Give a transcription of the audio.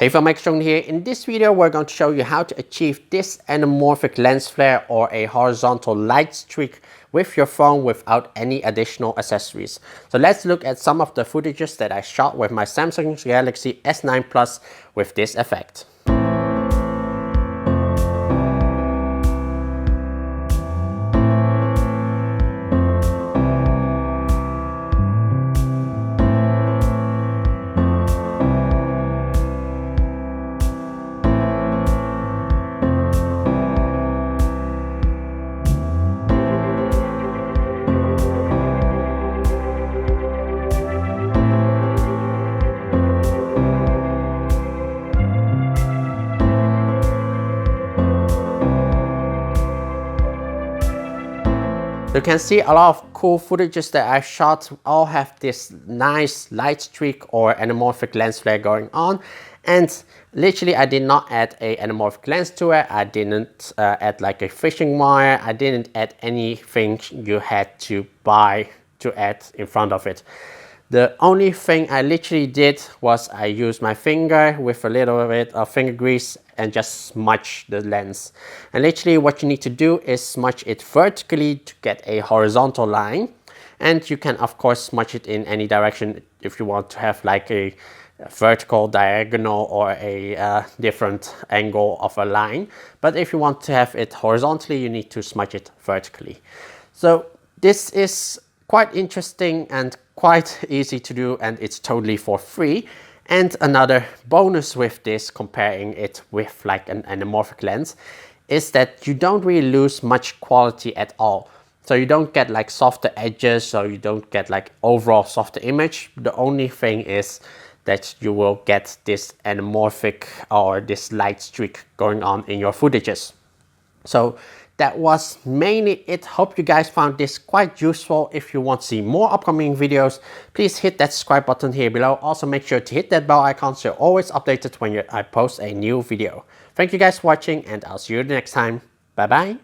Hey filmmaker Chung here. In this video we're going to show you how to achieve this anamorphic lens flare or a horizontal light streak with your phone without any additional accessories. So let's look at some of the footages that I shot with my Samsung Galaxy S9 Plus with this effect. You can see a lot of cool footages that I shot all have this nice light streak or anamorphic lens flare going on, and literally I did not add a anamorphic lens to it. I didn't add like a fishing wire. I didn't add anything you had to buy to add in front of it. The only thing I literally did was I used my finger with a little bit of finger grease and just smudge the lens. And literally what you need to do is smudge it vertically to get a horizontal line. And you can of course smudge it in any direction if you want to have like a vertical, diagonal, or a different angle of a line. But if you want to have it horizontally, you need to smudge it vertically. So this is quite interesting and quite easy to do, and it's totally for free. And another bonus with this, comparing it with like an anamorphic lens, is that you don't really lose much quality at all. So you don't get like softer edges, so you don't get like overall softer image. The only thing is that you will get this anamorphic or this light streak going on in your footages. So that was mainly it. Hope you guys found this quite useful. If you want to see more upcoming videos, please hit that subscribe button here below. Also make sure to hit that bell icon so you're always updated when I post a new video. Thank you guys for watching, and I'll see you the next time. Bye bye.